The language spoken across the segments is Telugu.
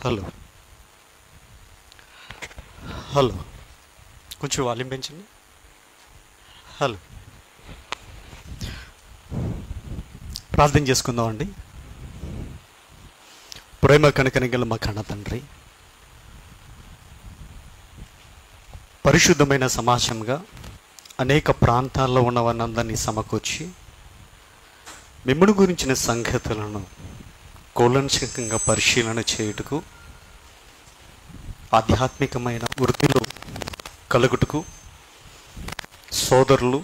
హలో హలో కొంచెం వాల్యూమ్ పెంచండి. హలో, ప్రార్థన చేసుకుందామండి. ప్రేమ కనికరింగల మా కన్న తండ్రి, పరిశుద్ధమైన సమాజంగా అనేక ప్రాంతాల్లో ఉన్న వారందరినీ సమకూర్చి మిమ్మల్ని గురించిన సంగతులను కూలంకషంగా పరిశీలన చేయుటకు, ఆధ్యాత్మికమైన వృద్ధిలో కలుగుటకు సోదరులు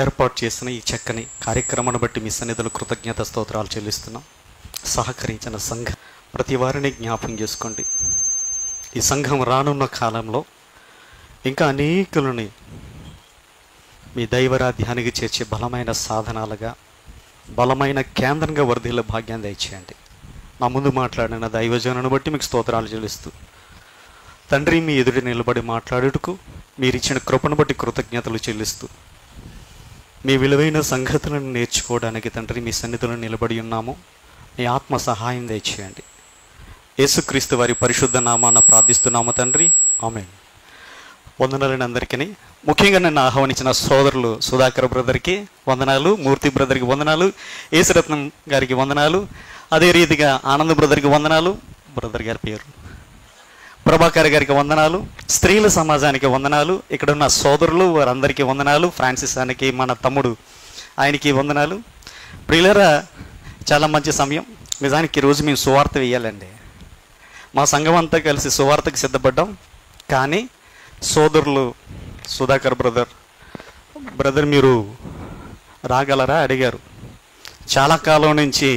ఏర్పాటు చేసిన ఈ చక్కని కార్యక్రమాన్ని బట్టి మీ సన్నిధిలో కృతజ్ఞత స్తోత్రాలు చెల్లిస్తున్నాం. సహకరించిన సంఘం ప్రతి వారిని జ్ఞాపకం చేసుకోండి. ఈ సంఘం రానున్న కాలంలో ఇంకా అనేకులని మీ దైవరాధ్యానికి చేర్చే బలమైన సాధనాలుగా, బలమైన కేంద్రంగా వర్ధిల్ల భాగ్యాన్ని దయచేయండి. నా ముందు మాట్లాడిన దైవజనుని బట్టి మీకు స్తోత్రాలు చెల్లిస్తూ, తండ్రి మీ ఎదుటి నిలబడి మాట్లాడుటకు మీరిచ్చిన కృపను బట్టి కృతజ్ఞతలు చెల్లిస్తూ, మీ విలువైన సంగతులను నేర్చుకోవడానికి తండ్రి మీ సన్నిధిలో నిలబడి ఉన్నాము. మీ ఆత్మ సహాయం దయచేయండి. యేసుక్రీస్తు వారి పరిశుద్ధ నామాన ప్రార్థిస్తున్నాము తండ్రి, ఆమేన్. వందనాలని అందరికీ, ముఖ్యంగా నన్ను ఆహ్వానించిన సోదరులు సుధాకర్ బ్రదర్కి వందనాలు, మూర్తి బ్రదర్కి వందనాలు, యేసురత్నం గారికి వందనాలు, అదే రీతిగా ఆనంద్ బ్రదర్కి వందనాలు, బ్రదర్ గారి పేరు ప్రభాకర్ గారికి వందనాలు, స్త్రీల సమాజానికి వందనాలు, ఇక్కడ ఉన్న సోదరులు వారందరికీ వందనాలు, ఫ్రాన్సిస్ అనికి మన తమ్ముడు ఆయనకి వందనాలు. ప్రియులరా, చాలా మంచి సమయం. నిజానికి ఈరోజు మేము సువార్త వేయాలండి. మా సంఘం అంతా కలిసి సువార్తకు సిద్ధపడ్డాం. కానీ సోదరులు సుధాకర్ బ్రదర్ మీరు రాగలరా అడిగారు. చాలా కాలం నుంచి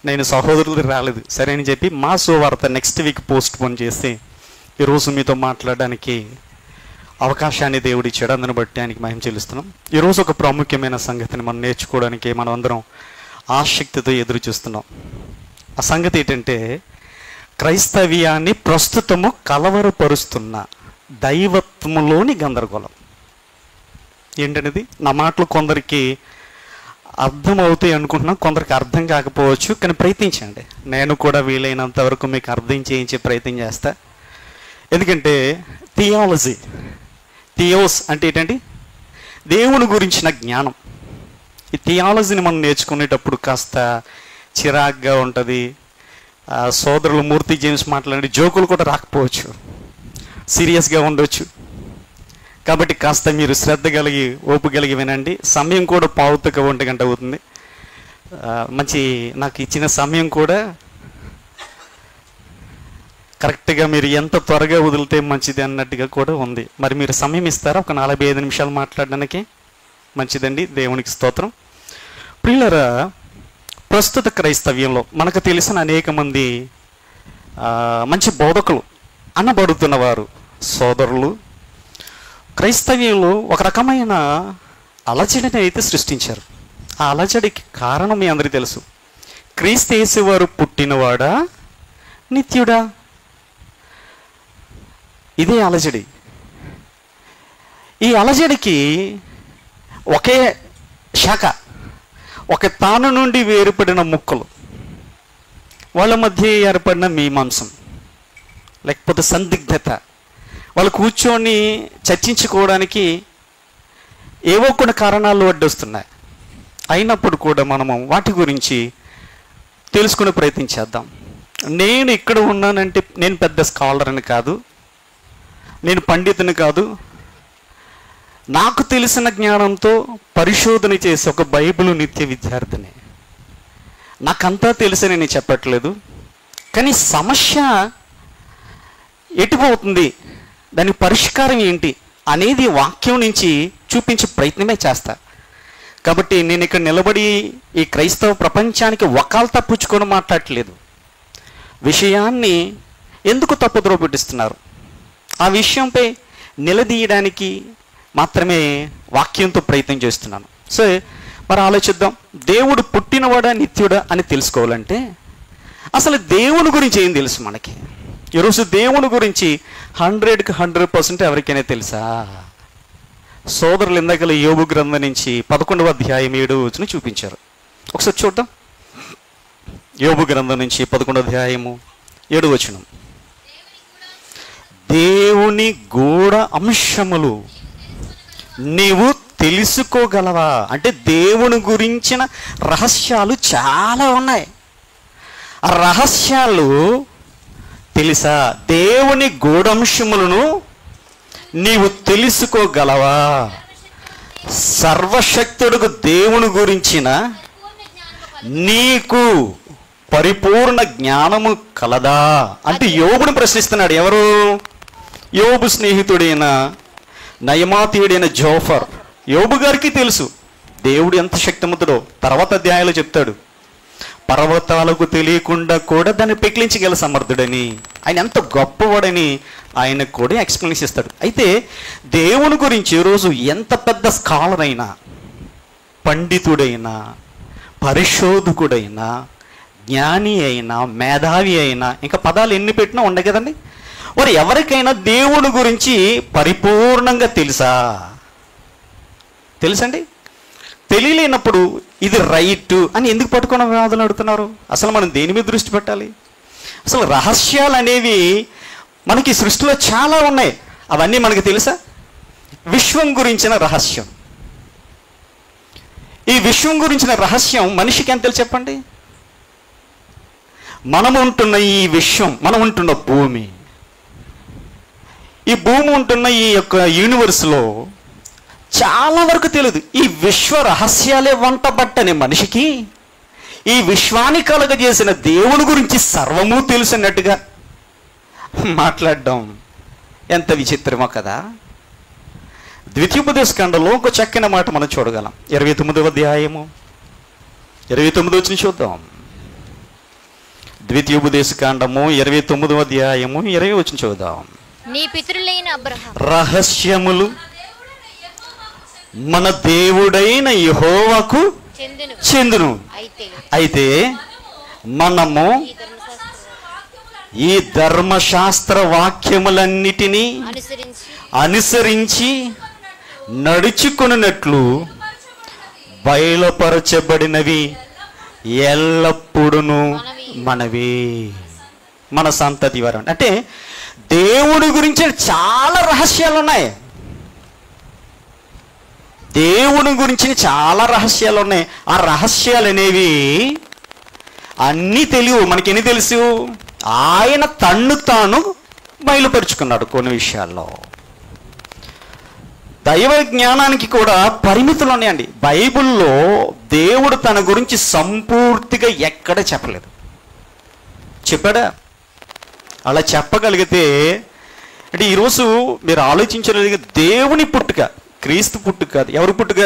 నేను సహోదరులు రాలేదు, సరే అని చెప్పి మా సువార్త నెక్స్ట్ వీక్ పోస్ట్ పోన్ చేసి ఈరోజు మీతో మాట్లాడడానికి అవకాశాన్ని దేవుడు ఇచ్చాడు. అందుని బట్టి ఆయనకి మహిమ చెల్లిస్తున్నాం. ఈరోజు ఒక ప్రాముఖ్యమైన సంగతిని మనం నేర్చుకోవడానికి మనం అందరం ఆసక్తితో ఎదురు చూస్తున్నాం. ఆ సంగతి ఏంటంటే, క్రైస్తవ్యాన్ని ప్రస్తుతము కలవరపరుస్తున్న దైవత్వములోని గందరగోళం. ఏంటనేది నా మాటలు కొందరికి అర్థం అవుతాయి అనుకుంటున్నాం, కొందరికి అర్థం కాకపోవచ్చు. కానీ ప్రయత్నించండి, నేను కూడా వీలైనంత వరకు మీకు అర్థం చేయించే ప్రయత్నం చేస్తా. ఎందుకంటే థియాలజీ, థియోస్ అంటే ఏంటండి, దేవుని గురించిన జ్ఞానం. ఈ థియాలజీని మనం నేర్చుకునేటప్పుడు కాస్త చిరాగ్గా ఉంటుంది. సోదరులు మూర్తి జేమ్స్ మాట్లాడే జోకులు కూడా రాకపోవచ్చు, సీరియస్గా ఉండొచ్చు. కాబట్టి కాస్త మీరు శ్రద్ధ కలిగి ఓపు కలిగి వినండి. సమయం కూడా 1:15 గంట అవుతుంది. మంచి నాకు ఇచ్చిన సమయం కూడా కరెక్ట్గా మీరు ఎంత త్వరగా వదిలితే మంచిది అన్నట్టుగా కూడా ఉంది. మరి మీరు సమయం ఇస్తారా ఒక 45 నిమిషాలు మాట్లాడడానికి? మంచిదండి, దేవునికి స్తోత్రం. ప్రియులరా, ప్రస్తుత క్రైస్తవ్యంలో మనకు తెలిసిన అనేక మంది మంచి బోధకులు అనబడుతున్నవారు సోదరులు క్రైస్తవ్యంలో ఒక రకమైన అలజడిని అయితే సృష్టించారు. ఆ అలజడికి కారణం మీ అందరికీ తెలుసు. క్రీస్తు యేసువారు పుట్టినవాడా, నిత్యుడా? ఇదే అలజడి. ఈ అలజడికి ఒకే శాఖ, ఒక తాను నుండి వేరుపడిన ముక్కలు, వాళ్ళ మధ్య ఏర్పడిన మీమాంసం లేకపోతే సందిగ్ధత, వాళ్ళు కూర్చొని చర్చించుకోవడానికి ఏవో కొన్ని కారణాలు అడ్డొస్తున్నాయి. అయినప్పుడు కూడా మనము వాటి గురించి తెలుసుకునే ప్రయత్నం చేద్దాం. నేను ఇక్కడ ఉన్నానంటే నేను పెద్ద స్కాలర్ అని కాదు, నేను పండితుని కాదు. నాకు తెలిసిన జ్ఞానంతో పరిశోధన చేసి ఒక బైబిల్ నిత్య విద్యార్థిని. నాకంతా తెలిసి నేను చెప్పట్లేదు. కానీ సమస్య ఎటుపోతుంది, దాని పరిష్కారం ఏంటి అనేది వాక్యం నుంచి చూపించే ప్రయత్నమే చేస్తా. కాబట్టి నేను ఇక్కడ నిలబడి ఈ క్రైస్తవ ప్రపంచానికి వకాలు తప్పించుకొని మాట్లాడట్లేదు. విషయాన్ని ఎందుకు తప్పుద్రో పెట్టిస్తున్నారు, ఆ విషయంపై నిలదీయడానికి మాత్రమే వాక్యంతో ప్రయత్నం చేస్తున్నాను. సో మరి ఆలోచిద్దాం. దేవుడు పుట్టినవాడా, నిత్యుడా అని తెలుసుకోవాలంటే అసలు దేవుని గురించి ఏం తెలుసు మనకి? ఈరోజు దేవుని గురించి 100కి 100% ఎవరికైనా తెలుసా? సోదరులు ఇందాకలు యోబు గ్రంథం నుంచి 11వ అధ్యాయం 7వ వచనం చూపించారు. ఒకసారి చూద్దాం. యోబు గ్రంథం నుంచి 11వ అధ్యాయము 7వ వచనం, దేవుని గూఢ అంశములు నీవు తెలుసుకోగలవా? అంటే దేవుని గురించిన రహస్యాలు చాలా ఉన్నాయి. ఆ రహస్యాలు తెలుసా? దేవుని గూఢంశములను నీవు తెలుసుకోగలవా? సర్వశక్తుడుకు దేవుని గురించిన నీకు పరిపూర్ణ జ్ఞానము కలదా అంటే యోబుని ప్రశ్నిస్తున్నాడు. ఎవరు? యోబు స్నేహితుడైన నయమాతీయుడైన జోఫర్. యోబు గారికి తెలుసు దేవుడు ఎంత శక్తిమంతుడో. తర్వాత అధ్యాయాలు చెప్తాడు, పర్వతాలకు తెలియకుండా కూడా దాన్ని పెకిలించగల సమర్థుడని, ఆయన ఎంత గొప్పవాడని ఆయనకు కూడా ఎక్స్ప్లెయిన్ ఇస్తాడు. అయితే దేవుని గురించి ఈరోజు ఎంత పెద్ద స్కాలర్ అయినా, పండితుడైనా, పరిశోధకుడైనా, జ్ఞాని అయినా, మేధావి అయినా, ఇంకా పదాలు ఎన్ని పెట్టినా ఉండవు కదండి. మరి ఎవరికైనా దేవుని గురించి పరిపూర్ణంగా తెలుసండి? తెలియలేనప్పుడు ఇది రైట్ అని ఎందుకు పట్టుకున్న వాదులు అడుగుతున్నారు? అసలు మనం దేని మీద దృష్టి పెట్టాలి? అసలు రహస్యాలు అనేవి మనకి సృష్టిలో చాలా ఉన్నాయి. అవన్నీ మనకి తెలుసా? విశ్వం గురించిన రహస్యం, ఈ విశ్వం గురించిన రహస్యం మనిషికి ఎంత తెలుసు చెప్పండి? మనం ఉంటున్న ఈ విశ్వం, మనం ఉంటున్న భూమి, ఈ భూమి ఉంటున్న ఈ యొక్క యూనివర్స్లో చాలా వరకు తెలియదు. ఈ విశ్వ రహస్యాలే వంటబట్టని మనిషికి ఈ విశ్వాన్ని కలుగజేసిన దేవుని గురించి సర్వము తెలుసున్నట్టుగా మాట్లాడడం ఎంత విచిత్రమో కదా. ద్వితీయోపదేశకాండంలో ఒక చక్కని మాట మనం చూడగలం. 29వ అధ్యాయము 29 వచనం చూద్దాం. ద్వితీయోపదేశకాండము 29వ అధ్యాయము 20 వచనం చూద్దాం. నీ పితరులైన అబ్రహాము రహస్యములు మన దేవుడైన యెహోవాకు చెందును. అయితే మనము ఈ ధర్మశాస్త్ర వాక్యములన్నిటినీ అనుసరించి నడుచుకొనున్నట్లు బయలుపరచబడినవి ఎల్లప్పుడూ మనవి, మన సంతతి వారు. అంటే దేవుడి గురించి చాలా రహస్యాలు ఉన్నాయి. దేవుని గురించి చాలా రహస్యాలు ఉన్నాయి. ఆ రహస్యాలు అనేవి అన్నీ తెలియవు. మనకి ఎన్ని తెలుసు? ఆయన తన్ను తాను బయలుపరుచుకున్నాడు కొన్ని విషయాల్లో. దైవ జ్ఞానానికి కూడా పరిమితులు ఉన్నాయండి. బైబిల్లో దేవుడు తన గురించి సంపూర్తిగా ఎక్కడ చెప్పలేదు. చెప్పాడా? అలా చెప్పగలిగితే అంటే ఈరోజు మీరు ఆలోచించలేదు, దేవుని పుట్టుక క్రీస్తు పుట్టుక కాదు. ఎవరు పుట్టుక?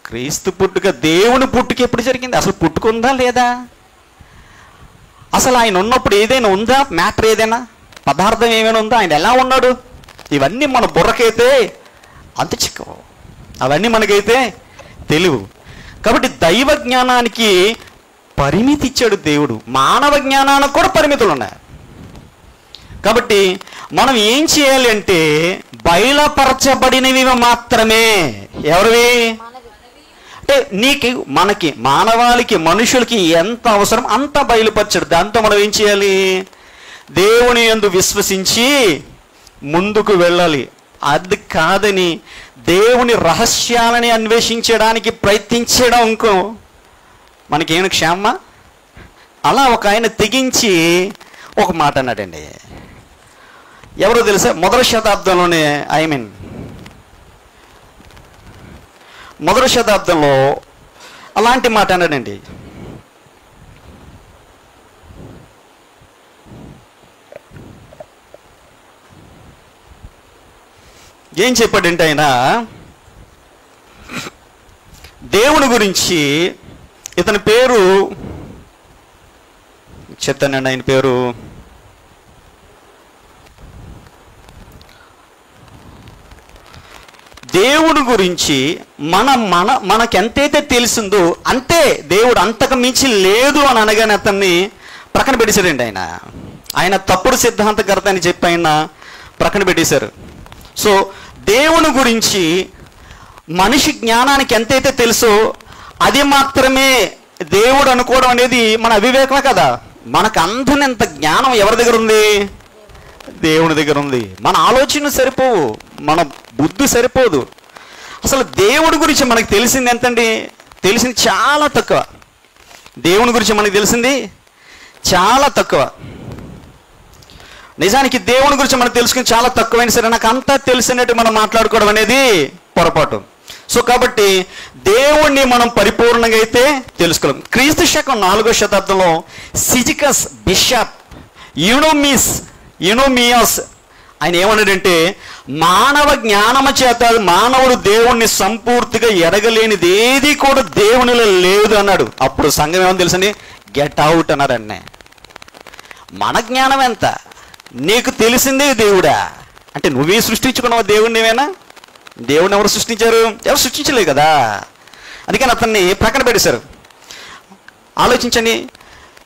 క్రీస్తు పుట్టుక. దేవుని పుట్టుక ఎప్పుడు జరిగింది? అసలు పుట్టుకుందా లేదా? అసలు ఆయన ఉన్నప్పుడు ఏదైనా ఉందా? మ్యాటర్ ఏదైనా పదార్థం ఏమైనా ఉందా? ఆయన ఎలా ఉన్నాడు? ఇవన్నీ మన బుర్రకైతే అంత చిక్కవు, అవన్నీ మనకైతే తెలియవు. కాబట్టి దైవ జ్ఞానానికి పరిమితి ఇచ్చాడు దేవుడు. మానవ జ్ఞానానికి కూడా పరిమితులు ఉన్నాయి. కాబట్టి మనం ఏం చేయాలి అంటే బయలుపరచబడినవి మాత్రమే. ఎవరివి? అంటే నీకు, మనకి, మానవాళికి, మనుషులకి ఎంత అవసరం అంత బయలుపరచాడు. దాంతో మనం ఏం చేయాలి? దేవుని యందు విశ్వసించి ముందుకు వెళ్ళాలి. అది కాదని దేవుని రహస్యాలని అన్వేషించడానికి ప్రయత్నించడం ఇంకో మనకేమి క్షేమ? అలా ఒక ఆయన తెగించి ఒక మాట అన్నాడండి. ఎవరో తెలుసా? మొదటి శతాబ్దంలోనే, మొదటి శతాబ్దంలో అలాంటి మాట అన్నాడండి. ఏం చెప్పాడంటే ఆయన దేవుని గురించి, ఇతని పేరు చెప్తానండి, ఆయన పేరు దేవుడి గురించి మనకెంతైతే తెలిసిందో అంతే. దేవుడు అంతకు మించి లేదు అని అనగానే అతన్ని ప్రక్కన పెట్టేశాడండి. ఆయన తప్పుడు సిద్ధాంతకర్త అని చెప్పి ఆయన ప్రక్కన పెట్టేశారు. సో దేవుని గురించి మనిషి జ్ఞానానికి ఎంతైతే తెలుసో అది మాత్రమే దేవుడు అనుకోవడం అనేది మన అవివేకమే కదా. మనకు అందనంత జ్ఞానం ఎవరి దగ్గర ఉంది? దేవుని దగ్గర ఉంది. మన ఆలోచన సరిపోవు, మన బుద్ధి సరిపోదు. అసలు దేవుడి గురించి మనకు తెలిసింది ఎంతండి? తెలిసింది చాలా తక్కువ. దేవుని గురించి మనకు తెలిసింది చాలా తక్కువ. నిజానికి దేవుని గురించి మనం తెలుసుకుని చాలా తక్కువైనా సరే నాకు అంతా తెలిసినట్టు మనం మాట్లాడుకోవడం అనేది పొరపాటు. సో కాబట్టి దేవుణ్ణి మనం పరిపూర్ణంగా అయితే తెలుసుకోలేం. క్రీస్తు శకం 4వ శతాబ్దంలో సిజికస్ బిషప్ యునోమియాస్ ఆయన ఏమన్నాడంటే, మానవ జ్ఞానము చేత మానవుడు దేవుణ్ణి సంపూర్తిగా ఎరగలేనిది ఏది కూడా దేవునిలో లేదు అన్నాడు. అప్పుడు సంఘం ఏమని తెలుసండి? గెట్ అవుట్ అన్నారు. అన్నే మన జ్ఞానం ఎంత? నీకు తెలిసిందే దేవుడా అంటే నువ్వే సృష్టించుకున్నావు దేవుణ్ణి? ఏమైనా దేవుడిని ఎవరు సృష్టించారు? ఎవరు సృష్టించలేదు కదా. అందుకని అతన్ని ప్రక్కన పెట్టేశారు. ఆలోచించండి.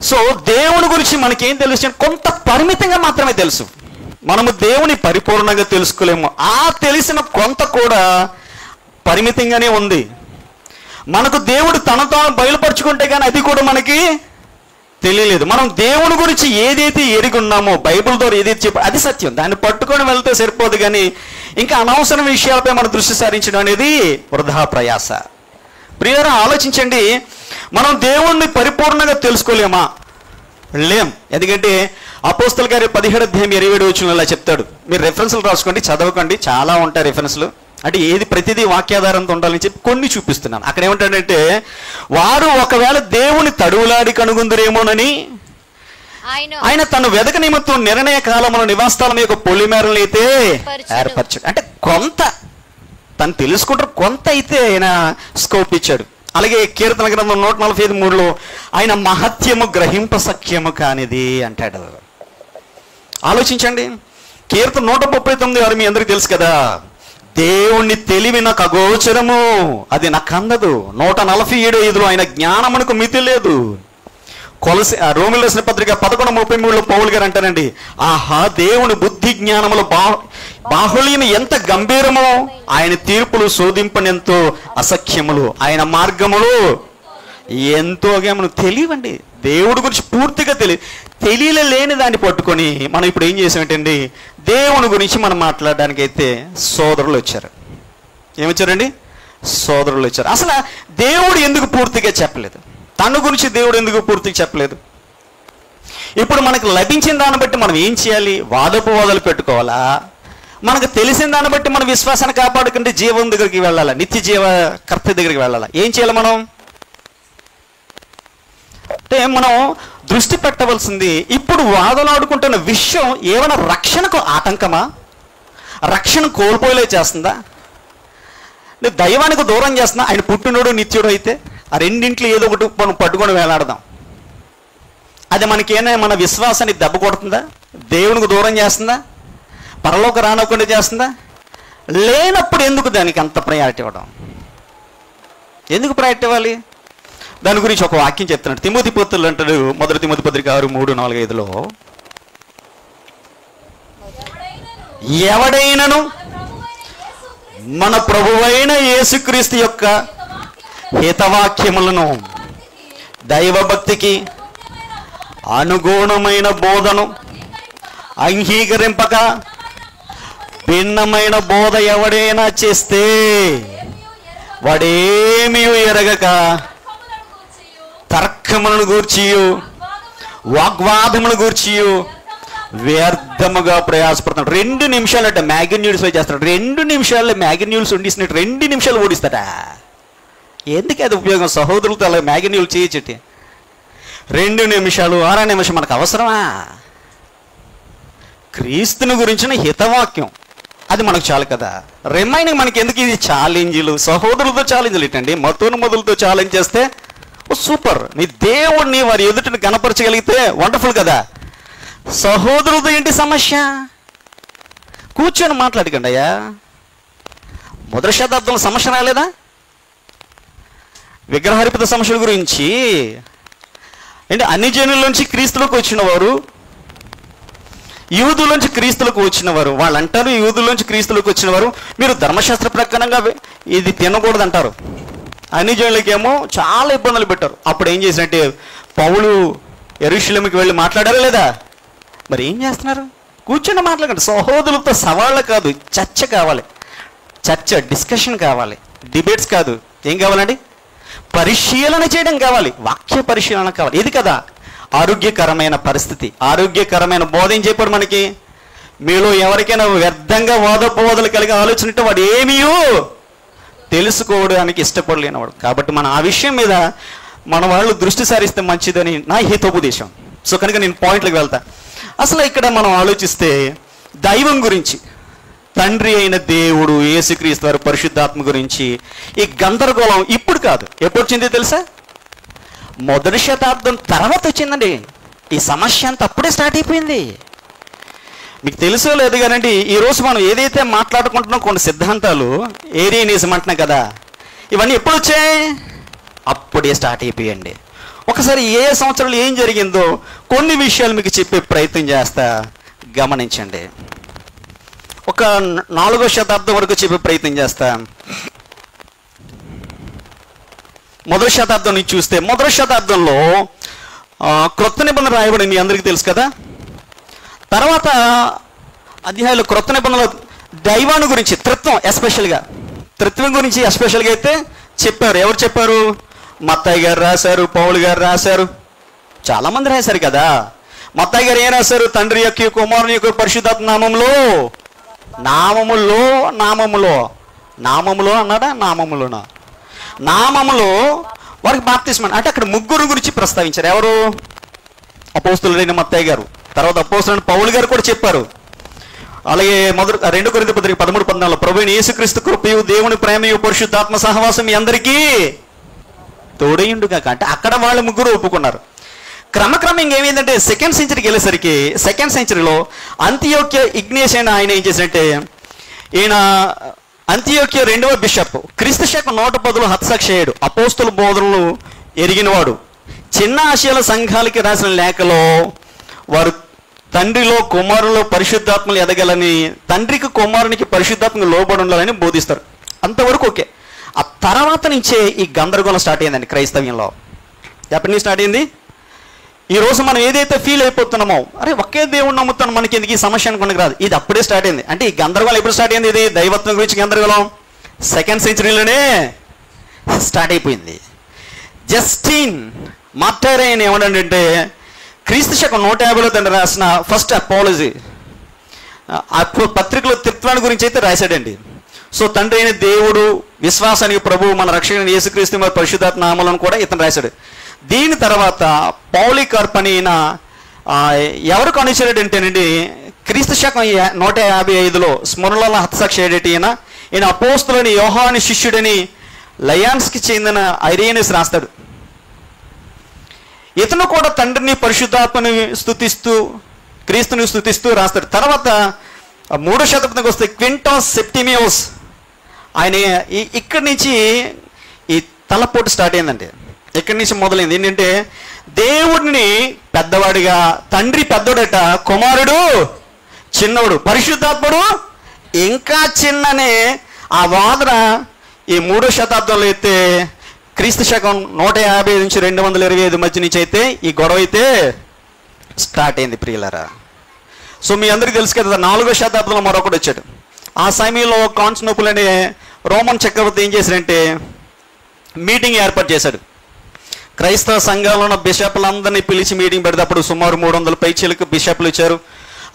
సో దేవుని గురించి మనకేం తెలుసు? కొంత పరిమితంగా మాత్రమే తెలుసు. మనము దేవుని పరిపూర్ణంగా తెలుసుకోలేము. ఆ తెలిసిన కొంత కూడా పరిమితంగానే ఉంది. మనకు దేవుడు తన తాను బయలుపరుచుకుంటే కానీ అది కూడా మనకి తెలియలేదు. మనం దేవుని గురించి ఏదైతే ఎరిగి ఉన్నామో, బైబిల్ ద్వారా ఏదైతే చెప్పి అది సత్యం, దాన్ని పట్టుకొని వెళ్తే సరిపోదు. కానీ ఇంకా అనవసర విషయాలపై మనం దృష్టి సారించడం అనేది వృధా ప్రయాస. ప్రియులారా ఆలోచించండి. మనం దేవుణ్ణి పరిపూర్ణంగా తెలుసుకోలేమా? లేం. ఎందుకంటే అపోస్తల గారి 17వ అధ్యాయం 27వ వచనంలో ఇలా చెప్తాడు. మీరు రెఫరెన్స్లు రాసుకోండి, చదవకండి, చాలా ఉంటాయి రెఫరెన్స్లు. అంటే ఏది ప్రతిదీ వాక్యాధారంతో ఉండాలని చెప్పి కొన్ని చూపిస్తున్నాను. అక్కడ ఏమంటాడంటే, వారు ఒకవేళ దేవుని తడువులాడి కనుగొందురేమోనని ఆయన తను వెదక నిమిత్తం నిర్ణయ కాలంలో నివాసస్థలం యొక్క పొలిమేరలు అయితే ఏర్పరచాడు. అంటే కొంత తను తెలుసుకుంటారు, కొంత అయితే ఆయన స్కోప్ ఇచ్చాడు. అలాగే కీర్తన గ్రంథం 145:3లో ఆయన మహత్యము గ్రహింప సఖ్యము కానిది అంటాడు. ఆలోచించండి. కీర్తన 139:6 మీ అందరికీ తెలుసు కదా. దేవుణ్ణి తెలివి నాకు అగోచరము, అది నాకు అందదు. 147:5లో ఆయన జ్ఞానమునకు మితి లేదు. రోమిల రాసిన పత్రిక 11:33లో పౌలు గారు అంటారండి, ఆహా దేవుని బుద్ధి జ్ఞానములు బాహుళ్యం ఎంత గంభీరమో, ఆయన తీర్పులు శోధింపనెంతో అసఖ్యములు, ఆయన మార్గములు ఎంతో తెలియండి. దేవుడి గురించి పూర్తిగా తెలియలేని దాన్ని పట్టుకొని మనం ఇప్పుడు ఏం చేసామంటండి, దేవుని గురించి మనం మాట్లాడడానికి అయితే సోదరులు వచ్చారు. ఏమొచ్చారండి? సోదరులు వచ్చారు. అసలు దేవుడు ఎందుకు పూర్తిగా చెప్పలేదు? తన గురించి దేవుడు ఎందుకు పూర్తిగా చెప్పలేదు? ఇప్పుడు మనకు లభించిన దాన్ని బట్టి మనం ఏం చేయాలి? వాదోపవాదాలు పెట్టుకోవాలా? మనకు తెలిసిన దాన్ని బట్టి మన విశ్వాసాన్ని కాపాడుకుంటే జీవం దగ్గరికి వెళ్ళాలా? నిత్య జీవ కర్త దగ్గరికి వెళ్ళాలా? ఏం చేయాలి మనం? అంటే మనం దృష్టి పెట్టవలసింది, ఇప్పుడు వాదలాడుకుంటున్న విషయం ఏమైనా రక్షణకు ఆటంకమా? రక్షణ కోల్పోయేలా చేస్తుందా? దైవానికి దూరం చేస్తున్నా? ఆయన పుట్టినోడు నిత్యుడు అయితే ఆ రెండింట్లో ఏదో ఒకటి మనం పట్టుకొని వేలాడదాం. అది మనకేమైనా మన విశ్వాసాన్ని దెబ్బ కొడుతుందా? దేవునికి దూరం చేస్తుందా? పరలోక రానకుండా చేస్తుందా? లేనప్పుడు ఎందుకు దానికి అంత ప్రయారిటీ ఇవ్వడం? ఎందుకు ప్రయారిటీ ఇవ్వాలి? దాని గురించి ఒక వాక్యం చెప్తున్నాడు. తిమోతి పత్రికలో అంటాడు, 1 తిమోతి పత్రిక 6:3-4-5లో, ఎవడైనను మన ప్రభువైన యేసుక్రీస్తు యొక్క హితవాక్యములను దైవభక్తికి అనుగుణమైన బోధను అంగీకరింపక భిన్నమైన బోధ ఎవడైనా చేస్తే వాడేమీ ఎరగక తర్కములను గూర్చియు వాగ్వాదములను గూర్చియు వ్యర్థముగా ప్రయాసపడుతున్నాడు. 2 నిమిషాలు అంటే మ్యాగ్నీల్స్ చేస్తాడు. 2 నిమిషాల్లో మ్యాగ్నీల్స్ వండిస్తున్నట్టు 2 నిమిషాలు ఓడిస్తాడా? ఎందుకు అది ఉపయోగం? సహోదరులతో అలా మ్యాగ్నీల్ చేయచెట్టి 2 నిమిషాలు 6 నిమిషం మనకు అవసరమా? క్రీస్తుని గురించిన హితవాక్యం అది మనకు చాలు కదా. రిమైనింగ్ మనకి ఎందుకు ఇది ఛాలెంజ్లు? సహోదరులతో ఛాలెంజ్లు ఏంటండి? మొదలతో ఛాలెంజ్ చేస్తే సూపర్, నీ దేవుణ్ణి వారి ఎదుటిని కనపరచగలిగితే వండర్ఫుల్ కదా. సహోదరులతో ఏంటి సమస్య? కూర్చొని మాట్లాడకండి అయ్యా. 1వ శతాబ్దంలో సమస్య రాలేదా? విగ్రహార్పిత సమస్యల గురించి అంటే అన్ని జనుల్లోంచి క్రీస్తులకు వచ్చిన వారు, యూదులోంచి క్రీస్తులకు వచ్చిన వారు, వాళ్ళు అంటారు యూదులోంచి క్రీస్తులకు వచ్చిన వారు మీరు ధర్మశాస్త్ర ప్రకారంగా ఇది తినకూడదు అంటారు. అన్ని జనులకేమో చాలా ఇబ్బందులు పెట్టారు. అప్పుడు ఏం చేసినట్టే పౌలు యెరూషలేముకి వెళ్ళి మాట్లాడారా లేదా? మరి ఏం చేస్తున్నారు? కూర్చొని మాట్లాడండి. సహోదరులతో సవాళ్ళు కాదు, చర్చ కావాలి. చర్చ, డిస్కషన్ కావాలి, డిబేట్స్ కాదు. ఏం కావాలండి? పరిశీలన చేయడం కావాలి, వాక్య పరిశీలన కావాలి. ఇది కదా ఆరోగ్యకరమైన పరిస్థితి, ఆరోగ్యకరమైన బోధ. ఏం చెప్పాడు మనకి? మీలో ఎవరికైనా వ్యర్థంగా వాదోపవాదాలు కలిగి ఆలోచన ఉంటే వాడు ఏమీ తెలుసుకోవడానికి ఇష్టపడలేనివాడు. కాబట్టి మనం ఆ విషయం మీద మన వాళ్ళు దృష్టి సారిస్తే మంచిదని నా హితోపదేశం. సో కనుక నేను పాయింట్లకు వెళ్తా. అసలు ఇక్కడ మనం ఆలోచిస్తే దైవం గురించి, తండ్రి అయిన దేవుడు యేసుక్రీస్తు వారి పరిశుద్ధాత్మ గురించి ఈ గందరగోళం ఇప్పుడు కాదు, ఎప్పుడు వచ్చింది తెలుసా? మొదటి శతాబ్దం తర్వాత వచ్చిందండి. ఈ సమస్య అంతా అప్పుడే స్టార్ట్ అయిపోయింది. మీకు తెలుసో లేదు కానండి, ఈరోజు మనం ఏదైతే మాట్లాడుకుంటున్నాం కొన్ని సిద్ధాంతాలు, ఏరియనిజం అంటున్నాం కదా, ఇవన్నీ ఎప్పుడు వచ్చాయి? అప్పుడే స్టార్ట్ అయిపోయండి. ఒకసారి ఏ సంవత్సరంలో ఏం జరిగిందో కొన్ని విషయాలు మీకు చెప్పే ప్రయత్నం చేస్తా, గమనించండి. ఒక 4వ శతాబ్దం వరకు చెప్పే ప్రయత్నం చేస్తా. మొదటి శతాబ్దం నుంచి చూస్తే, మొదటి శతాబ్దంలో క్రొత్త నిబంధన రాయబడి మీ అందరికీ తెలుసు కదా. తర్వాత అధ్యాయులు క్రొత్త నిబంధనలో దైవాన్ని గురించి, త్రిత్వం, ఎస్పెషల్గా త్రిత్వం గురించి ఎస్పెషల్గా అయితే చెప్పారు. ఎవరు చెప్పారు? మత్తయి గారు రాశారు, పౌలు గారు రాశారు, చాలామంది రాశారు కదా. మత్తయి గారు ఏం రాశారు? తండ్రి యొక్క, కుమారుని యొక్క, పరిశుద్ధాత్మ నామములో, నామములో, నామములో, నామములో అన్నాడా? నామములోనా? నామములో వారికి బాప్తిస్మం. అంటే అక్కడ ముగ్గురు గురించి ప్రస్తావించారు. ఎవరు? అపోస్తులుడైన మత్తయి గారు, తర్వాత అపోస్తులైన పౌలు గారు కూడా చెప్పారు. అలాగే 2 కొరింథీ పత్రిక 13:14 ప్రభువైన యేసుక్రీస్తు కృపయు, దేవుని ప్రేమయు, పరిశుద్ధాత్మ సహవాసం మీ అందరికీ తోడైయుండుగా. అంటే అక్కడ వాళ్ళు ముగ్గురు ఒప్పుకున్నారు. క్రమక్రమంగా ఏమైందంటే సెకండ్ సెంచరీకి వెళ్ళేసరికి, సెకండ్ సెంచరీలో అంతియోక్య ఇగ్నేషియస్ అయిన ఆయన ఏం చేశారంటే, ఈయన అంతియోక్య 2వ బిషప్, క్రీస్తు శకం 110లో హతసాక్షి, అపోస్తుల బోధనలు ఎరిగినవాడు. చిన్న ఆసియాల సంఘాలకి రాసిన లేఖలో వారు తండ్రిలో, కుమారులో పరిశుద్ధాత్మలు ఎదగలని, తండ్రికి కుమారునికి పరిశుద్ధాత్మకు లోబడి ఉండాలని బోధిస్తారు. అంతవరకు ఓకే. ఆ తర్వాత నుంచే ఈ గందరగోళం స్టార్ట్ అయిందండి క్రైస్తవ్యంలో. ఎప్పటి నుంచి స్టార్ట్ అయింది? ఈరోజు మనం ఏదైతే ఫీల్ అయిపోతున్నామో, అరే ఒకే దేవుడు నమ్ముతున్నాం, మనకి ఎందుకు ఈ సమస్య అనుకుని రాదు, ఇది అప్పుడే స్టార్ట్ అయింది. అంటే ఈ గందరగోళం ఎప్పుడు స్టార్ట్ అయింది? ఇది దైవత్వం గురించి గందరగోళం సెకండ్ సెంచరీలోనే స్టార్ట్ అయిపోయింది. జస్టిన్ మార్టైర్ ఆయన ఏమన్నాడంటే, క్రీస్తు శకం 150లో తను రాసిన ఫస్ట్ అపాలజీ పత్రికలో త్రిత్వాన్ని గురించి అయితే రాశాడండి. సో తండ్రి అయిన దేవుడు, విశ్వాసానికి ప్రభువు, మన రక్షణ యేసుక్రీస్తు మరి పరిశుద్ధాత్మ నామములను కూడా ఇతను రాశాడు. దీని తర్వాత పౌలికార్ప్ అని ఎవరికి అనుసరుడంటేనండి, క్రీస్తు శకం 155లో స్మరణల హతసాక్షి అయ్యేటి ఈయన అపోస్తులని యోహాను శిష్యుడని లయాన్స్కి చెందిన ఐరేనియస్ రాస్తాడు. ఇతను కూడా తండ్రిని, పరిశుద్ధాత్మని స్తుతిస్తూ, క్రీస్తుని స్తుతిస్తూ రాస్తాడు. తర్వాత 3వ శతాబ్దంకి వస్తే క్వింటాస్ సెప్టిమియోస్ ఆయన ఇక్కడి నుంచి ఈ తలపోటు స్టార్ట్ అయిందండి. ఇక్కడి నుంచి మొదలైంది. ఏంటంటే దేవుడిని పెద్దవాడిగా, తండ్రి పెద్దోడట, కుమారుడు చిన్నవాడు, పరిశుద్ధాత్ముడు ఇంకా చిన్ననే ఆ వాదన ఈ 3వ శతాబ్దంలో అయితే, క్రీస్తు శకం 150 నుంచి 225 మధ్య నుంచి అయితే ఈ గొడవ అయితే స్టార్ట్ అయింది ప్రియులారా. సో మీ అందరికీ తెలుసు కదా, 4వ శతాబ్దంలో మరొకటి వచ్చాడు. ఆ సమయంలో కాన్స్టాంటినోపుల్ అనే రోమన్ చక్రవర్తి ఏం చేశాడంటే మీటింగ్ ఏర్పాటు చేశాడు. క్రైస్తవ సంఘాల్లో ఉన్న బిషప్లందరినీ పిలిచి మీటింగ్ పెడితే అప్పుడు సుమారు 300 పైచీలకు బిషప్లు వచ్చారు.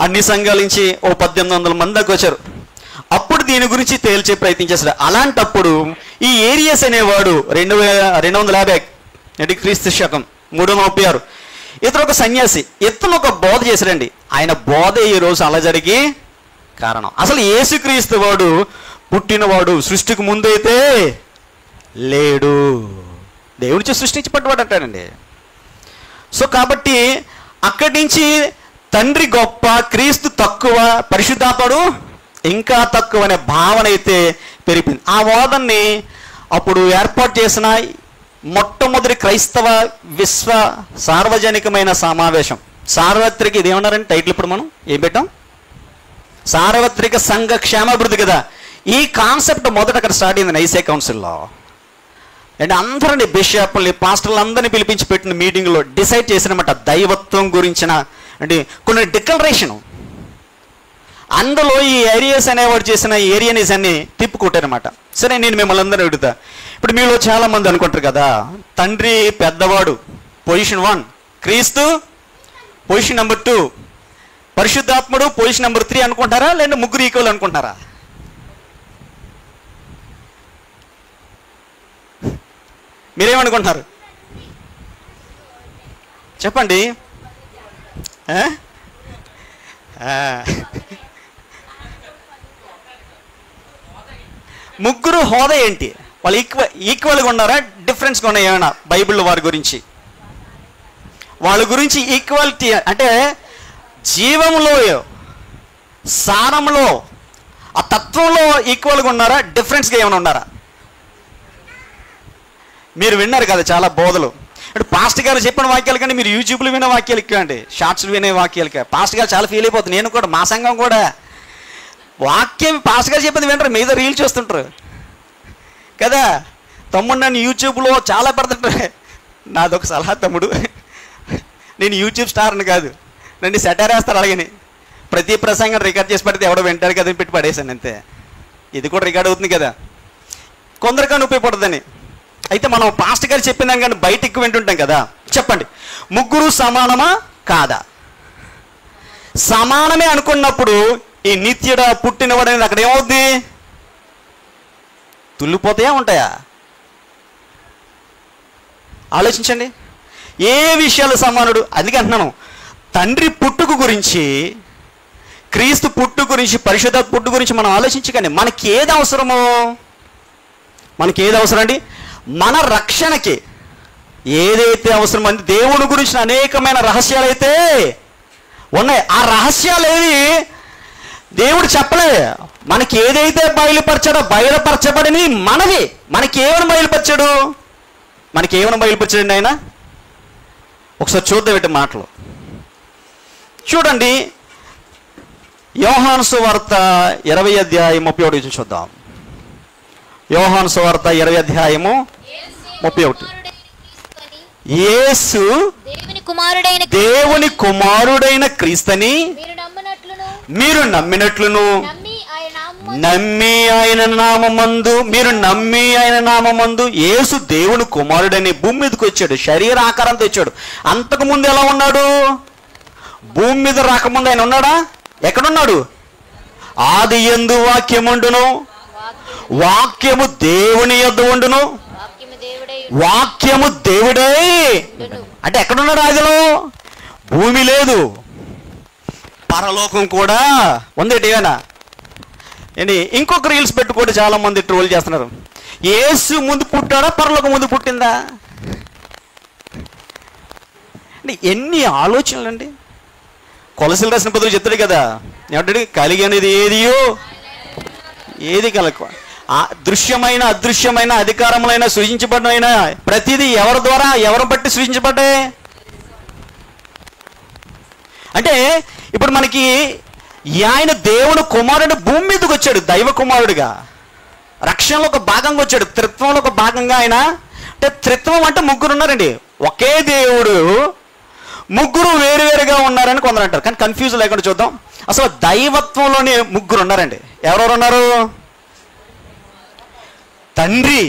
అన్ని సంఘాల నుంచి 1800 మంది దాకా వచ్చారు. అప్పుడు దీని గురించి తేల్చే ప్రయత్నం చేశాడు. అలాంటప్పుడు ఈ ఏరియస్ అనేవాడు 250 క్రీస్తు శకం 336 ఇతను ఒక సన్యాసి, ఇతను ఒక బోధ చేశాడండి. ఆయన బోధ ఈ రోజు అలా జరిగి కారణం. అసలు యేసుక్రీస్తు వాడు పుట్టినవాడు సృష్టికి ముందైతే లేడు, దేవుడికి సృష్టించబడ్డవాడు అంటాడండి. సో కాబట్టి అక్కడి నుంచి తండ్రి గొప్ప, క్రీస్తు తక్కువ, పరిశుద్ధాత్ముడు ఇంకా తక్కువ అనే భావన అయితే పెరిగింది. ఆ వాదనని అప్పుడు ఏర్పాటు చేసిన మొట్టమొదటి క్రైస్తవ విశ్వ సార్వజనికమైన సమావేశం, సార్వత్రిక, ఇది ఏమన్నారంటే టైటిల్ ఇప్పుడు మనం ఏం పెట్టాం, సార్వత్రిక సంఘ క్షేమాభివృద్ధి కదా. ఈ కాన్సెప్ట్ మొదట అక్కడ స్టార్ట్ అయింది నైసే కౌన్సిల్లో. అంటే అందరినీ బిషప్ని పాస్టర్లు అందరినీ పిలిపించి పెట్టిన మీటింగ్లో డిసైడ్ చేసినమాట దైవత్వం గురించిన అంటే కొన్ని డిక్లరేషను. అందులో ఈ ఏరియాస్ అనేవాడు చేసిన ఏరియానిస్ అన్ని తిప్పుకొట్టారనమాట. సరే, నేను మిమ్మల్ని అందరూ అడుగుతా. ఇప్పుడు మీలో చాలా మంది అనుకుంటారు కదా, తండ్రి పెద్దవాడు పొజిషన్ 1, క్రీస్తు పొజిషన్ నెంబర్ 2, పరిశుద్ధాత్ముడు పొజిషన్ నెంబర్ 3 అనుకుంటారా, లేదా ముగ్గురు ఈక్వల్ అనుకుంటారా? మీరేమనుకుంటున్నారు చెప్పండి. ముగ్గురు హోదా ఏంటి? వాళ్ళు ఈక్వల్గా ఉన్నారా, డిఫరెన్స్గా ఉన్నాయి ఏమైనా బైబిల్లో వారి గురించి? వాళ్ళ గురించి ఈక్వాలిటీ అంటే జీవంలో, సారంలో, ఆ తత్వంలో ఈక్వల్గా ఉన్నారా, డిఫరెన్స్గా ఏమైనా ఉన్నారా? మీరు విన్నారు కదా చాలా బోధలు. ఇప్పుడు పాస్టర్ గారు చెప్పిన వాక్యాలు కానీ మీరు యూట్యూబ్లో వినే వాక్యాలు ఎక్కువండి, షార్ట్స్లో వినే వాక్యాలు. పాస్టర్ గారు చాలా ఫీల్ అయిపోతుంది. నేను కూడా, మా సంఘం కూడా వాక్యం పాస్టర్ గారు చెప్పింది వింటారు, మీద రీల్ చూస్తుంటారు కదా. తమ్ముడు నన్ను యూట్యూబ్లో చాలా పెడుతుంటారు. నాదొక సలహా తమ్ముడు, నేను యూట్యూబ్ స్టార్ని కాదు, నన్ను సెటర్ వేస్తారు. అలాగని ప్రతి ప్రసంగం రికార్డ్ చేసి పెడితే ఎవడో వింటారు కదా అని పెట్టి పడేసాను అంతే. ఇది కూడా రికార్డ్ అవుతుంది కదా, కొందరికని ఉపయోగపడుతుందని. అయితే మనం పాస్టర్ గారు చెప్పిన కానీ బయట ఎక్కువ వింటుంటాం కదా. చెప్పండి, ముగ్గురు సమానమా కాదా? సమానమే అనుకున్నప్పుడు ఈ నిత్యుడ పుట్టినవాడనేది అక్కడ ఏమవుద్ది? తుల్లిపోతాయా ఉంటాయా? ఆలోచించండి. ఏ విషయాలు సమానుడు? అందుకే అంటున్నాను, తండ్రి పుట్టుక గురించి, క్రీస్తు పుట్టు గురించి, పరిశుద్ధ పుట్టు గురించి మనం ఆలోచించకండి. మనకి ఏది అవసరమో, మనకి ఏది అవసరం అండి? మన రక్షణకి ఏదైతే అవసరం అండి, దేవుని గురించిన అనేకమైన రహస్యాలు అయితే ఉన్నాయి. ఆ రహస్యాలు ఏవి దేవుడు చెప్పలే. మనకి ఏదైతే బయలుపరచాడో, బయలుపరచబడిని మనది. మనకి ఏమైనా బయలుపరిచాడు? మనకి ఏమైనా బయలుపరిచాడండి ఆయన? ఒకసారి చూద్దాం వీటి మాటలు. చూడండి, యోహాను సువార్త 20 అధ్యాయం 31 చూద్దాం. యోహాను సువార్త 20 అధ్యాయము 31. యేసు దేవుని కుమారుడైన క్రీస్తుని మీరు నమ్మినట్లును, నమ్మి ఆయన నామమందు యేసు దేవుని కుమారుడని భూమి మీదకి వచ్చాడు, శరీర ఆకారం తెచ్చాడు. అంతకుముందు ఎలా ఉన్నాడు? భూమి మీద రాకముందు ఆయన ఉన్నాడా? ఎక్కడున్నాడు? ఆది యందు వాక్యముండును, వాక్యము దేవుని యొద్ద ఉండును, వాక్యము దేవుడే. అంటే ఎక్కడున్నాడు? ఆదిలో భూమి లేదు, పరలోకం కూడా ఉందేటి ఏనా? ఏంటి ఇంకొక రీల్స్ పెట్టుకోండి, చాలా మంది ట్రోల్ చేస్తున్నారు. యేసు ముందు పుట్టాడా, పరలోకం ముందు పుట్టిందా? అంటే ఎన్ని ఆలోచనలు అండి. కొలసలు రాసిన పదులు చెప్తాడు కదా, ఏమంటాడు? కలిగి అనేది ఏది కలక దృశ్యమైన అదృశ్యమైన అధికారములైన సృజించబడిన ప్రతిదీ ఎవరి ద్వారా, ఎవరు బట్టి సృజించబడ్డాయి? అంటే ఇప్పుడు మనకి ఆయన దేవుడు కుమారుడు భూమి మీదకి వచ్చాడు, దైవ కుమారుడిగా, రక్షణలో ఒక భాగంగా వచ్చాడు, త్రిత్వంలో ఒక భాగంగా ఆయన. అంటే త్రిత్వం అంటే ముగ్గురు ఉన్నారండి, ఒకే దేవుడు ముగ్గురు వేరువేరుగా ఉన్నారని కొందరు అంటారు. కానీ కన్ఫ్యూజ్ లేకుండా చూద్దాం. అసలు దైవత్వంలోనే ముగ్గురు ఉన్నారండి. ఎవరెవరు ఉన్నారు? తండ్రి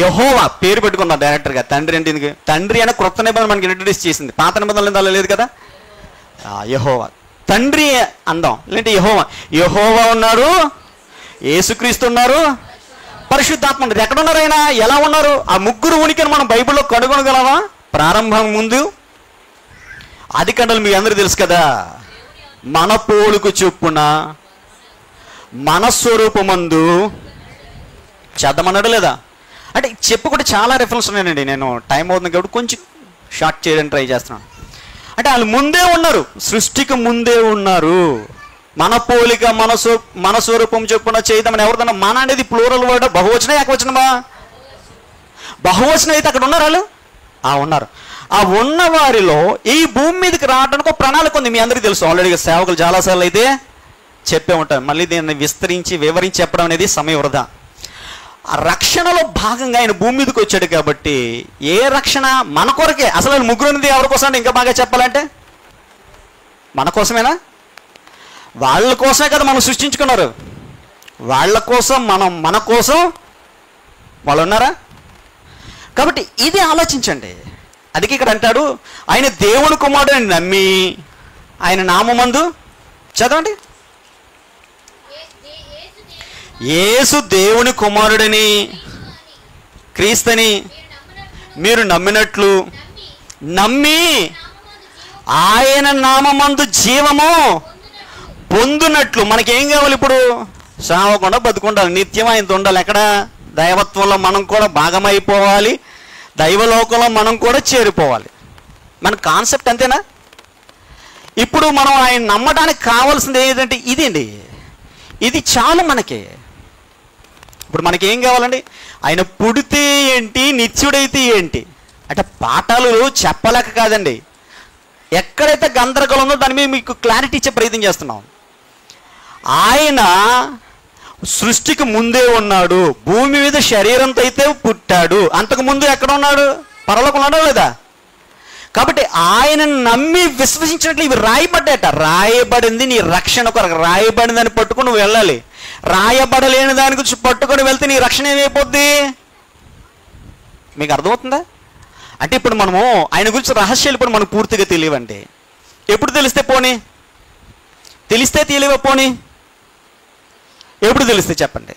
యెహోవా పేరు పెట్టుకున్నారు డైరెక్టర్గా. తండ్రి అంటే ఎందుకు? తండ్రి అనే క్రొత్త నిబంధన మనకి ఇంట్రడ్యూస్ చేసింది, పాత నిబంధనలు అలా లేదు కదా. యెహోవా తండ్రి అందాం, లేదంటే యెహోవా ఉన్నారు, యేసుక్రీస్తు ఉన్నారు, పరిశుద్ధాత్మ ఉన్నారు. ఎక్కడ ఉన్నారు ఆయన? ఎలా ఉన్నారు? ఆ ముగ్గురు ఉనికిని మనం బైబిల్లో కనుగొనగలమా? ప్రారంభం ముందు ఆది కాండలు మీకు అందరూ తెలుసు కదా. మన పోలుకు చొప్పున మన స్వరూపమందు చేద్దామన్నాడు లేదా? అంటే చెప్పుకుంటే చాలా రెఫరెన్స్ ఉన్నాయండి. నేను టైం అవుతుంది కాబట్టి కొంచెం షార్ట్ చేయడానికి ట్రై చేస్తున్నాను. అంటే వాళ్ళు ముందే ఉన్నారు, సృష్టికి ముందే ఉన్నారు. మన పోలిక మన స్వరూపం చొప్పున చేద్దామని ఎవరిదన్నా? మన అనేది ప్లూరల్ వర్డ్, బహువచనం ఏకవచనమా? బహువచనం అయితే అక్కడ ఉన్నారు వాళ్ళు. ఉన్నారు. ఆ ఉన్న వారిలో ఈ భూమి మీదకి రావడానికి ఒక ప్రణాళిక ఉంది. మీ అందరికీ తెలుసు, ఆల్రెడీ సేవకులు చాలాసార్లు అయితే చెప్పే ఉంటారు. మళ్ళీ దీన్ని విస్తరించి వివరించి చెప్పడం అనేది సమయం వృధా. ఆ రక్షణలో భాగంగా ఆయన భూమి మీదకి వచ్చాడు కాబట్టి ఏ రక్షణ మన కొరకే. అసలు ఆయన ముగ్గురు ఉన్నది ఎవరి కోసం అంటే ఇంకా బాగా చెప్పాలంటే మన కోసమేనా? వాళ్ళ కోసమే కదా మనం సృష్టించుకున్నారు. వాళ్ళ కోసం మన కోసం వాళ్ళు ఉన్నారా? కాబట్టి ఇది ఆలోచించండి. అందుకే ఇక్కడ అంటాడు, ఆయన దేవుని కుమారుడిని నమ్మి ఆయన నామమందు చదవండి, యేసు దేవుని కుమారుడిని క్రీస్తుని మీరు నమ్మినట్లు నమ్మి ఆయన నామమందు జీవము పొందునట్లు. మనకేం కావాలి ఇప్పుడు? సావకుండా బతుకుండాలి, నిత్యం ఆయనతో ఉండాలి. ఎక్కడ? దైవత్వంలో మనం కూడా భాగమైపోవాలి, దైవలోకంలో మనం కూడా చేరిపోవాలి. మన కాన్సెప్ట్ అంతేనా? ఇప్పుడు మనం ఆయన నమ్మడానికి కావాల్సింది ఏంటంటే ఇదండి, ఇది చాలు మనకి. ఇప్పుడు మనకేం కావాలండి? ఆయన పుడితే ఏంటి, నిత్యుడైతే ఏంటి అంటే పాఠాలు చెప్పలేక కాదండి. ఎక్కడైతే గందరగోళం ఉందో దాని మీద మీకు క్లారిటీ ఇచ్చే ప్రయత్నం చేస్తున్నాం. ఆయన సృష్టికి ముందే ఉన్నాడు, భూమి మీద శరీరంతో అయితే పుట్టాడు. అంతకుముందు ఎక్కడ ఉన్నాడు? పరలోకంలో ఉన్నాడు లేదా? కాబట్టి ఆయన నమ్మి విశ్వసించినట్లు ఇవి రాయబడ్డాట. రాయబడింది నీ రక్షణ కొరకు, రాయబడింది అని పట్టుకుని నువ్వు వెళ్ళాలి. రాయబడలేని దాని గురించి పట్టుకొని వెళ్తే నీ రక్షణ ఏమైపోద్ది? మీకు అర్థమవుతుందా? అంటే ఇప్పుడు మనము ఆయన గురించి రహస్యాలు ఇప్పుడు మనకు పూర్తిగా తెలియవండి. ఎప్పుడు తెలిస్తే పోనీ? తెలిస్తే తెలియవా పోనీ? ఎప్పుడు తెలిస్తే చెప్పండి?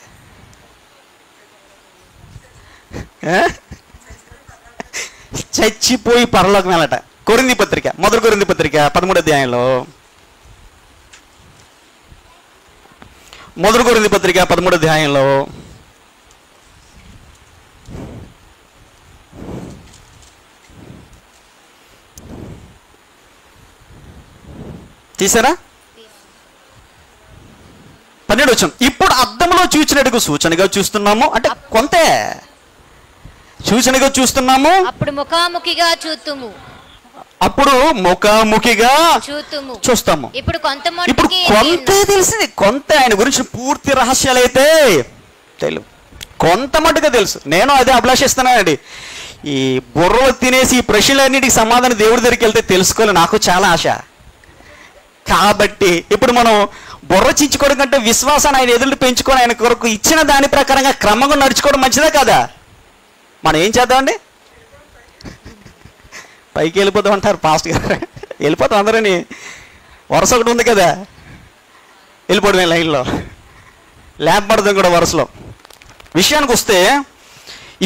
చచ్చిపోయి పరలోకం వెళ్ళట. కొరింథీ పత్రిక, మొదటి కొరింథీ పత్రిక 13వ అధ్యాయంలో, మొదటి కొరింథీ పత్రిక 13వ అధ్యాయంలో తీసారా? 12వ వచనం, ఇప్పుడు అద్దంలో చూచినట్టుగా సూచనగా చూస్తున్నాము. అంటే కొంతే సూచనగా చూస్తున్నాము, అప్పుడు ముఖాముఖిగా చూతుము, అప్పుడు ముఖాముఖిగా చూస్తాము. ఇప్పుడు కొంతే తెలిసింది, కొంత ఆయన గురించి పూర్తి రహస్యాలు అయితే తెలియదు, కొంత మట్టుగా తెలుసు. నేను అదే అభిలాషిస్తున్నానండి. ఈ బుర్రలు తినేసి ఈ ప్రశ్నలన్నిటికి సమాధానం దేవుడి దగ్గరికి వెళ్తే తెలుసుకోవాలి, నాకు చాలా ఆశ. కాబట్టి ఇప్పుడు మనం బుర్ర చించుకోవడం కంటే విశ్వాసాన్ని ఆయన ఎదురు పెంచుకొని ఆయన కొరకు ఇచ్చిన దాని ప్రకారంగా క్రమంగా నడుచుకోవడం మంచిదే కదా? మనం ఏం చేద్దామండి? పైకి వెళ్ళిపోతాం అంటారు పాస్ట్ గారు. వెళ్ళిపోతాం అందరని, వరుస ఒకటి ఉంది కదా, వెళ్ళిపోవడమే లైన్లో, లేపబడదాం కూడా వరుసలో. విషయానికి వస్తే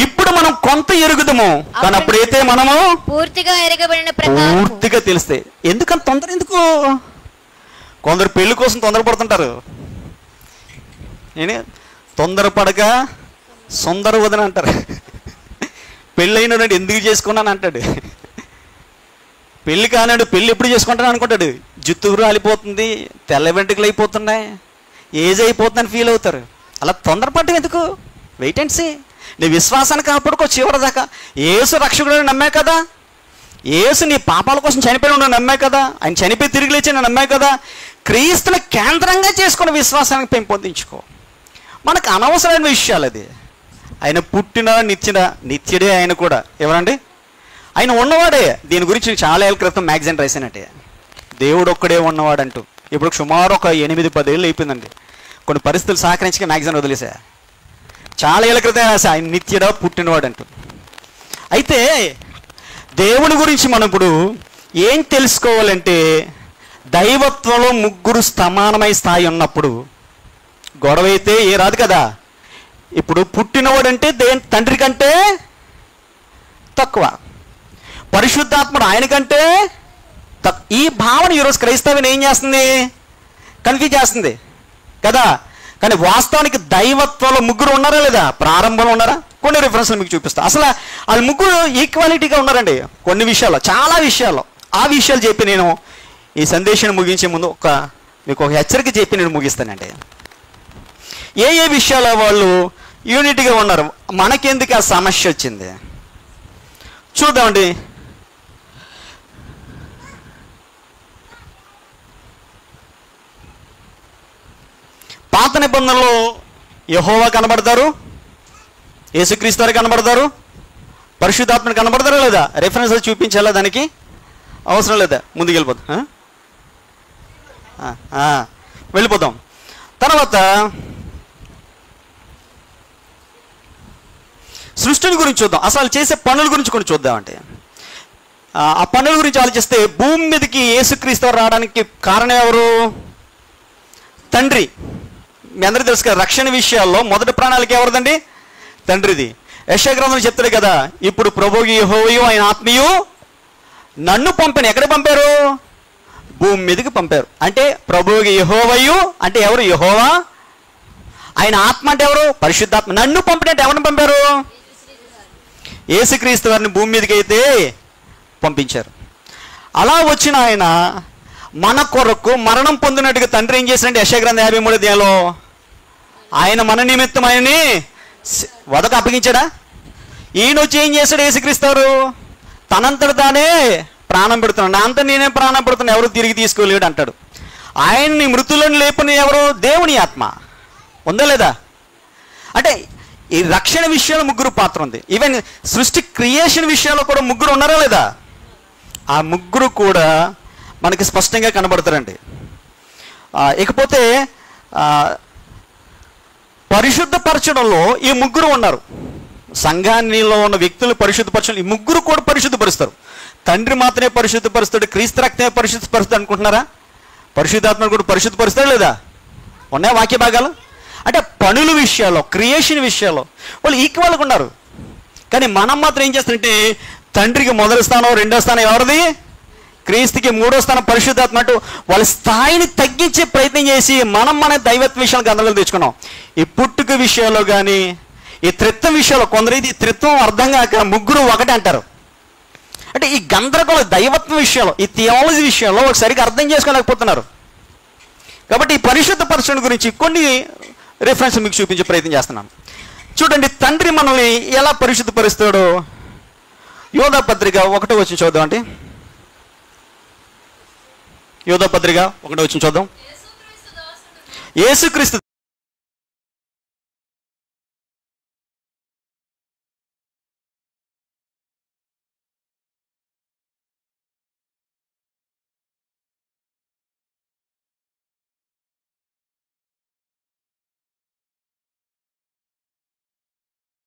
ఇప్పుడు మనం కొంత ఎరుగుదాము, కానీ అప్పుడైతే మనము పూర్తిగా ఎరగబడిన పూర్తిగా తెలిస్తే. ఎందుకని తొందర ఎందుకు? కొందరు పెళ్లి కోసం తొందరపడుతుంటారు. నేను తొందరపడక సుందర వదన అంటారు. పెళ్ళైన ఎందుకు చేసుకున్నాను అంటాడు. పెళ్ళి కానాడు, పెళ్ళి ఎప్పుడు చేసుకుంటాను అనుకుంటాడు. జుత్తు రాలిపోతుంది, తెల్ల వెంట్రుకలు అయిపోతున్నాయి, ఏజ్ అయిపోతుందని ఫీల్ అవుతారు. అలా తొందరపడటం ఎందుకు? Wait and see. నీ విశ్వాసాన్ని కాపాడుకో చివరి దాకా. యేసు రక్షకుడు నమ్మే కదా, యేసు నీ పాపాల కోసం చనిపోయిన నువ్వు నమ్మే కదా, ఆయన చనిపోయి తిరిగి లేచి నువ్వు నమ్మే కదా. క్రీస్తుని కేంద్రంగా చేసుకుని విశ్వాసానికి పెంపొందించుకో. మనకు అనవసరమైన విషయాలు అది. ఆయన పుట్టిన నిత్యుడే ఆయన కూడా. ఎవరండి? ఆయన ఉన్నవాడే. దీని గురించి చాలా ఏళ్ళ క్రితం మ్యాగజైన్ రాశానంటే, దేవుడు ఒక్కడే ఉన్నవాడంటూ. ఇప్పుడు సుమారు ఒక 8-10 ఏళ్ళు అయిపోయిందండి. కొన్ని పరిస్థితులు సహకరించక మ్యాగజైన్ వదిలేసా. చాలా ఏళ్ళ క్రితం రాశా ఆయన నిత్యుడా పుట్టినవాడంటూ. అయితే దేవుని గురించి మనం ఇప్పుడు ఏం తెలుసుకోవాలంటే, దైవత్వంలో ముగ్గురు సమానమై స్థాయి ఉన్నప్పుడు గొడవ అయితే ఏ రాదు కదా. ఇప్పుడు పుట్టినవాడంటే తండ్రి కంటే తక్కువ, పరిశుద్ధాత్ముడు ఆయన కంటే తక్కువ. ఈ భావన ఈరోజు క్రైస్తవుని ఏం చేస్తుంది? కన్ఫ్యూజ్ చేస్తుంది కదా. కానీ వాస్తవానికి దైవత్వంలో ముగ్గురు ఉన్నారా లేదా? ప్రారంభంలో ఉన్నారా? కొన్ని రిఫరెన్స్లు మీకు చూపిస్తా. అసలు వాళ్ళు ముగ్గురు ఈక్వాలిటీగా ఉన్నారండి కొన్ని విషయాల్లో, చాలా విషయాల్లో. ఆ విషయాలు చెప్పి నేను ఈ సందేశాన్ని ముగించే ముందు మీకు ఒక హెచ్చరిక చెప్పి నేను ముగిస్తానండి. ఏ విషయాల్లో వాళ్ళు యూనిటీగా ఉన్నారు, మనకెందుకు ఆ సమస్య వచ్చింది చూద్దామండి. పాత నిబంధనలో యెహోవా కనబడతారు, యేసుక్రీస్తు వారు కనబడతారు, పరిశుద్ధాత్మను కనబడతారా లేదా? రెఫరెన్స్ చూపించాలా? దానికి అవసరం లేదా? ముందుకు వెళ్ళిపోతాం, వెళ్ళిపోతాం. తర్వాత సృష్టిని గురించి చూద్దాం. అసలు చేసే పనుల గురించి కొన్ని చూద్దామంటే, ఆ పనుల గురించి ఆలోచిస్తే భూమి మీదకి యేసుక్రీస్తు వారు రావడానికి కారణం ఎవరు? తండ్రి. మీ అందరికీ తెలుసు కదా, రక్షణ విషయాల్లో మొదటి ప్రణాళిక ఎవరిదండి? తండ్రిది. యెషయా గ్రంథంలో చెప్తాడు కదా, ఇప్పుడు ప్రభువు యెహోవాయు ఆయన ఆత్మయు నన్ను పంపాను. ఎక్కడ పంపారు? భూమి మీదకి పంపారు. అంటే ప్రభువు యెహోవాయు అంటే ఎవరు? యెహోవా. ఆయన ఆత్మ అంటే ఎవరు? పరిశుద్ధాత్మ. నన్ను పంపినట్టు ఎవరిని పంపారు? యేసుక్రీస్తు వారిని భూమి మీదకి అయితే పంపించారు. అలా వచ్చిన ఆయన మన కొరకు మరణం పొందినట్టుగా తండ్రి ఏం చేశారంటే యెషయా గ్రంథం 53 ఆయన మన నిమిత్తం ఆయన్ని వదకు అప్పగించాడా? ఈయన వచ్చి ఏం చేశాడు? యేసుక్రీస్తు వారు తనంతట తానే ప్రాణం పెడుతున్నాడు. నా అంతా నేనే ప్రాణం పెడుతున్నా, ఎవరు తిరిగి తీసుకోలేడు అంటాడు. ఆయన్ని మృతులను లేపని ఎవరు? దేవుని ఆత్మ. ఉందా లేదా? అంటే ఈ రక్షణ విషయంలో ముగ్గురు పాత్ర ఉంది. ఈవెన్ సృష్టి క్రియేషన్ విషయంలో కూడా ముగ్గురు ఉన్నారా లేదా? ఆ ముగ్గురు కూడా మనకి స్పష్టంగా కనబడతారండి. ఇకపోతే పరిశుద్ధపరచడంలో ఈ ముగ్గురు ఉన్నారు. సంఘానిలో ఉన్న వ్యక్తులు పరిశుద్ధపరచడం ఈ ముగ్గురు కూడా పరిశుద్ధపరుస్తారు. తండ్రి మాత్రమే పరిశుద్ధపరుస్తాడు, క్రీస్తు రక్తమే పరిశుద్ధపరుస్తాడు అనుకుంటున్నారా? పరిశుద్ధాత్మను కూడా పరిశుద్ధపరుస్తాడు లేదా? ఉన్నాయా వాక్య భాగాలు? అంటే పనుల విషయాల్లో, క్రియేషన్ విషయాల్లో వాళ్ళు ఈక్వల్గా ఉన్నారు. కానీ మనం మాత్రం ఏం చేస్తారంటే తండ్రికి మొదటి స్థానం, రెండో స్థానం ఎవరిది? క్రీస్తుకి మూడో స్థానం పరిశుద్ధాత్మ అంటూ వాళ్ళ స్థాయిని తగ్గించే ప్రయత్నం చేసి మన దైవత్వ విషయాలు గందరగోళం తెచ్చుకున్నాం. ఈ పుట్టుక విషయాల్లో కానీ ఈ త్రిత్వం విషయాల్లో కొందరు ఇది త్రిత్వం అర్థం కాక ముగ్గురు ఒకటే అంటారు. అంటే ఈ గందరగోళం దైవత్వ విషయంలో, ఈ థియాలజీ విషయంలో సరిగ్గా అర్థం చేసుకోలేకపోతున్నారు. కాబట్టి ఈ పరిశుద్ధ పరచడం గురించి కొన్ని రిఫరెన్స్ మీకు చూపించే ప్రయత్నం చేస్తున్నాను. చూడండి, తండ్రి మనల్ని ఎలా పరిశుద్ధపరుస్తాడో యోధా పత్రిక 1వ వచనం చూద్దాం అండి. యోధా పత్రిక 1వ వచనం చూద్దాం. యేసుక్రీస్తు